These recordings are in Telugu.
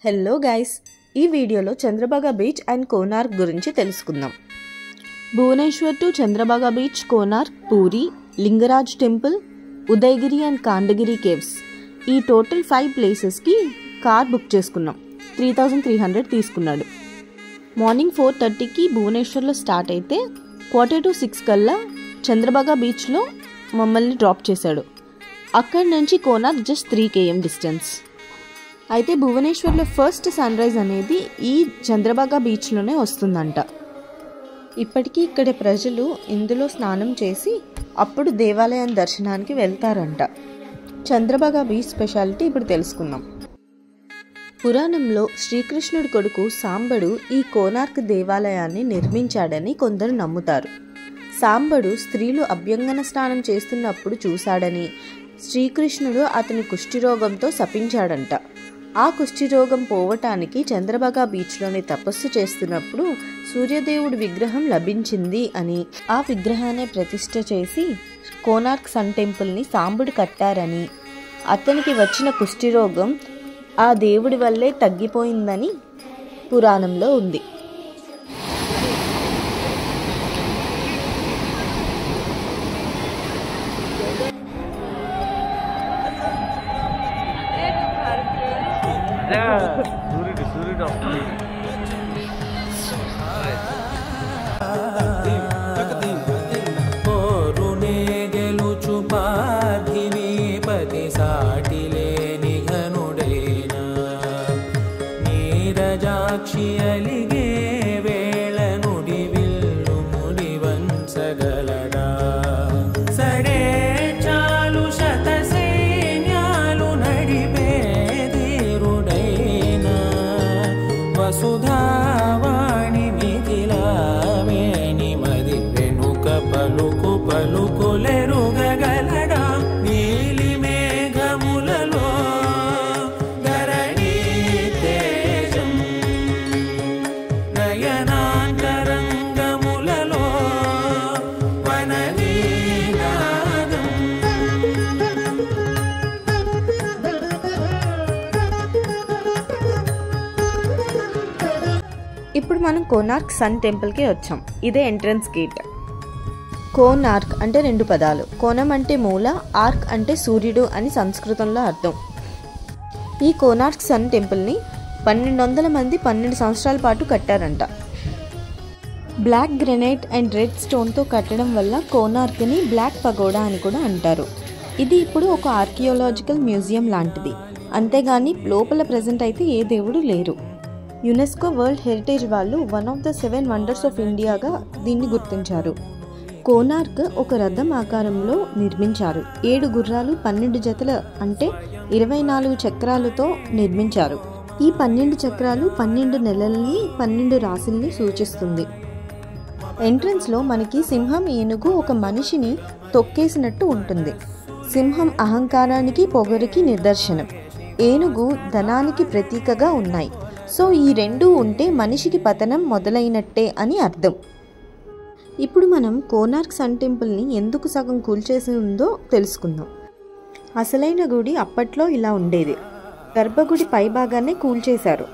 హలో గైస్, ఈ వీడియోలో చంద్రబాగా బీచ్ అండ్ కోనార్క్ గురించి తెలుసుకుందాం. Bhubaneswar to Chandrabhaga beach, Konark, Puri, Lingaraj temple, Udayagiri and Khandagiri caves, ఈ టోటల్ 5 ప్లేసెస్కి కార్ బుక్ చేసుకున్నాం. 3300 తీసుకున్నాడు. మార్నింగ్ 4:30కి భువనేశ్వర్లో స్టార్ట్ అయితే 5:45 కల్లా చంద్రబాగా బీచ్లో మమ్మల్ని డ్రాప్ చేశాడు. అక్కడి నుంచి కోనార్క్ జస్ట్ 3 km డిస్టెన్స్. అయితే భువనేశ్వర్లో ఫస్ట్ సన్ రైజ్ అనేది ఈ చంద్రబాగా బీచ్లోనే వస్తుందంట. ఇప్పటికీ ఇక్కడ ప్రజలు ఇందులో స్నానం చేసి అప్పుడు దేవాలయం దర్శనానికి వెళ్తారంట. చంద్రబాగా బీచ్ స్పెషాలిటీ ఇప్పుడు తెలుసుకుందాం. పురాణంలో శ్రీకృష్ణుడి కొడుకు సాంబడు ఈ కోనార్క్ దేవాలయాన్ని నిర్మించాడని కొందరు నమ్ముతారు. సాంబడు స్త్రీలు అభ్యంగన స్నానం చేస్తున్నప్పుడు చూశాడని, శ్రీకృష్ణుడు అతని కుష్ఠిరోగంతో శపించాడంట. ఆ కుష్ఠిరోగం పోవటానికి చంద్రబాగా బీచ్లోని తపస్సు చేస్తున్నప్పుడు సూర్యదేవుడి విగ్రహం లభించింది అని, ఆ విగ్రహాన్ని ప్రతిష్ఠ చేసి కోనార్క్ సన్ టెంపుల్ని సాంబుడు కట్టారని, అతనికి వచ్చిన కుష్ఠిరోగం ఆ దేవుడి వల్లే తగ్గిపోయిందని పురాణంలో ఉంది. నీరజాక్షి అలిగే వేళ నుడి విల్లు ముడి వంచగలడా, సడే చాలు శత సైన్యాలు నడిపే ధీరుడైనా, వసుధావాణి మిథిలావేణి మది వెనుక పలుకు పలుకులెరుగగలడా, నీలి మేఘములలో ధరణి తేజం, నయనాంతరంగములలో వననీనాదం. ఇప్పుడు మనం కోనార్క్ సన్ టెంపుల్కి వచ్చాం. ఇదే ఎంట్రన్స్ గేట్. కోనార్క్ అంటే 2 పదాలు. కోనం అంటే మూల, ఆర్క్ అంటే సూర్యుడు అని సంస్కృతంలో అర్థం. ఈ కోనార్క్ సన్ టెంపుల్ని 1200 మంది 12 సంవత్సరాల పాటు కట్టారంట. బ్లాక్ గ్రెనైట్ అండ్ రెడ్ స్టోన్తో కట్టడం వల్ల కోనార్క్ని బ్లాక్ పగోడా అని కూడా అంటారు. ఇది ఇప్పుడు ఒక ఆర్కియోలాజికల్ మ్యూజియం లాంటిది. అంతేగాని లోపల ప్రెజెంట్ అయితే ఏ దేవుడు లేరు. యునెస్కో వరల్డ్ హెరిటేజ్ వాళ్ళు 1 of the 7 వండర్స్ ఆఫ్ ఇండియాగా దీన్ని గుర్తించారు. కోనార్క్ ఒక రథం ఆకారంలో నిర్మించారు. 7 గుర్రాలు, 12 జతల అంటే 24 చక్రాలతో నిర్మించారు. ఈ 12 చక్రాలు 12 నెలల్ని 12 రాశుల్ని సూచిస్తుంది. ఎంట్రన్స్లో మనకి సింహం, ఏనుగు ఒక మనిషిని తొక్కేసినట్టు ఉంటుంది. సింహం అహంకారానికి, పొగరికి నిదర్శనం. ఏనుగు ధనానికి ప్రతీకగా ఉన్నాయి. సో ఈ 2 ఉంటే మనిషికి పతనం మొదలైనట్టే అని అర్థం. ఇప్పుడు మనం కోనార్క్ సన్ టెంపుల్ని ఎందుకు సగం కూల్చేసి ఉందో తెలుసుకుందాం. అసలైన గుడి అప్పట్లో ఇలా ఉండేది. గర్భగుడి పై భాగాన్ని కూల్చేశారు.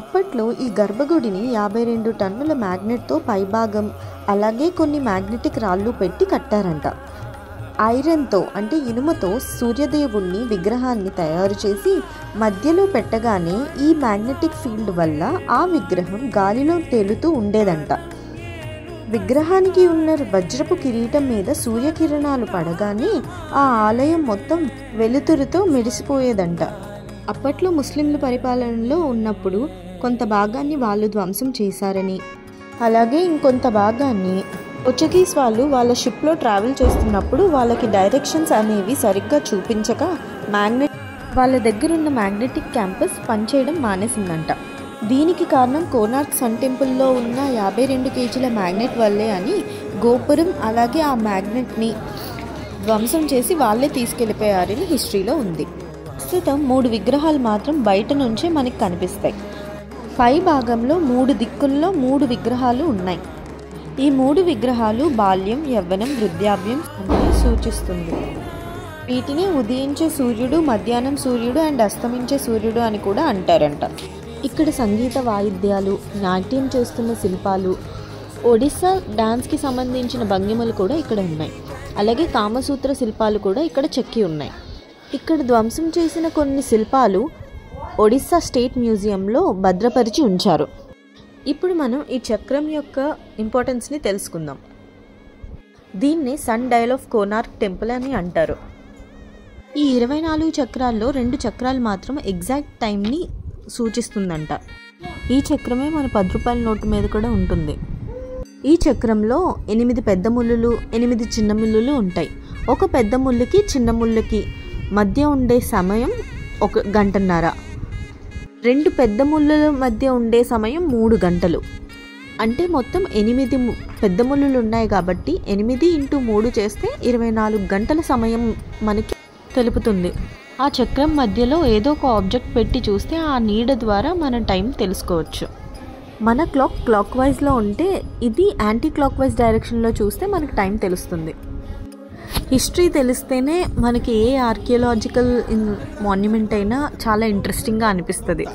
అప్పట్లో ఈ గర్భగుడిని 52 టన్నుల మ్యాగ్నెట్తో పైభాగం, అలాగే కొన్ని మ్యాగ్నెటిక్ రాళ్ళు పెట్టి కట్టారంట. ఐరన్తో అంటే ఇనుమతో సూర్యదేవుణ్ణి విగ్రహాన్ని తయారు చేసి మధ్యలో పెట్టగానే ఈ మ్యాగ్నెటిక్ ఫీల్డ్ వల్ల ఆ విగ్రహం గాలిలో తేలుతూ ఉండేదంట. విగ్రహానికి ఉన్న వజ్రపు కిరీటం మీద సూర్యకిరణాలు పడగానే ఆ ఆలయం మొత్తం వెలుతురుతో మెరిసిపోయేదంట. అప్పట్లో ముస్లింల పరిపాలనలో ఉన్నప్పుడు కొంత భాగాన్ని వాళ్ళు ధ్వంసం చేశారని, అలాగే ఇంకొంత భాగాన్ని పోర్చుగీస్ వాళ్ళు వాళ్ళ షిప్లో ట్రావెల్ చేస్తున్నప్పుడు వాళ్ళకి డైరెక్షన్స్ అనేవి సరిగ్గా చూపించక వాళ్ళ దగ్గరున్న మ్యాగ్నెటిక్ క్యాంపస్ పనిచేయడం మానేసిందంట. దీనికి కారణం కోనార్క్ సన్ టెంపుల్లో ఉన్న 52 kgల మ్యాగ్నెట్ వల్లే అని గోపురం అలాగే ఆ మ్యాగ్నెట్ని ధ్వంసం చేసి వాళ్ళే తీసుకెళ్ళిపోయారని హిస్టరీలో ఉంది. ప్రస్తుతం 3 విగ్రహాలు మాత్రం బయట నుంచే మనకి కనిపిస్తాయి. పై భాగంలో 3 దిక్కుల్లో 3 విగ్రహాలు ఉన్నాయి. ఈ 3 విగ్రహాలు బాల్యం, యవ్వనం, వృద్ధాప్యం అని సూచిస్తుంది. వీటిని ఉదయించే సూర్యుడు, మధ్యాహ్నం సూర్యుడు అండ్ అస్తమించే సూర్యుడు అని కూడా అంటారంట. ఇక్కడ సంగీత వాయిద్యాలు, నాట్యం చేస్తున్న శిల్పాలు, ఒడిస్సా డాన్స్కి సంబంధించిన భంగిమలు కూడా ఇక్కడ ఉన్నాయి. అలాగే కామసూత్ర శిల్పాలు కూడా ఇక్కడ చెక్కి ఉన్నాయి. ఇక్కడ ధ్వంసం చేసిన కొన్ని శిల్పాలు ఒడిస్సా స్టేట్ మ్యూజియంలో భద్రపరిచి ఉంచారు. ఇప్పుడు మనం ఈ చక్రం యొక్క ఇంపార్టెన్స్ని తెలుసుకుందాం. దీన్నే sundial of Konark temple అని అంటారు. ఈ 24 చక్రాల్లో 2 చక్రాలు మాత్రం ఎగ్జాక్ట్ టైంని సూచిస్తుందంట. ఈ చక్రమే మన 10 రూపాయల నోటు మీద కూడా ఉంటుంది. ఈ చక్రంలో 8 పెద్ద ముళ్ళులు, 8 చిన్న ముళ్ళులు ఉంటాయి. ఒక పెద్ద ముళ్ళుకి చిన్న ముళ్ళుకి మధ్య ఉండే సమయం 1 గంటన్నర. 2 పెద్ద ముళ్ళుల మధ్య ఉండే సమయం 3 గంటలు. అంటే మొత్తం 8 పెద్ద ముళ్ళులు ఉన్నాయి కాబట్టి 8 × 3 చేస్తే 24 గంటల సమయం మనకి తెలుపుతుంది. ఆ చక్రం మధ్యలో ఏదో ఒక ఆబ్జెక్ట్ పెట్టి చూస్తే ఆ నీడ ద్వారా మన టైం తెలుసుకోవచ్చు. మన క్లాక్ వైజ్లో ఉంటే ఇది యాంటీ క్లాక్ వైజ్ డైరెక్షన్లో చూస్తే మనకి టైం తెలుస్తుంది. హిస్టరీ తెలిస్తేనే మనకి ఏ ఆర్కియాలజికల్ మాన్యుమెంట్ అయినా చాలా ఇంట్రెస్టింగ్గా అనిపిస్తుంది.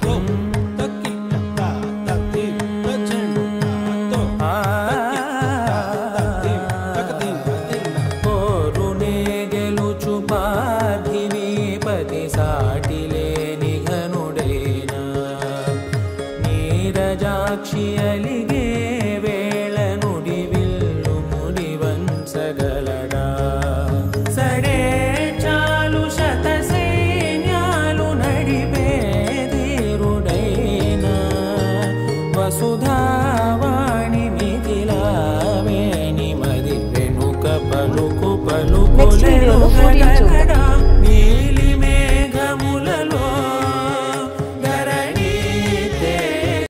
సాటిలేని ఘనుడైన నీరజాక్షి అలిగి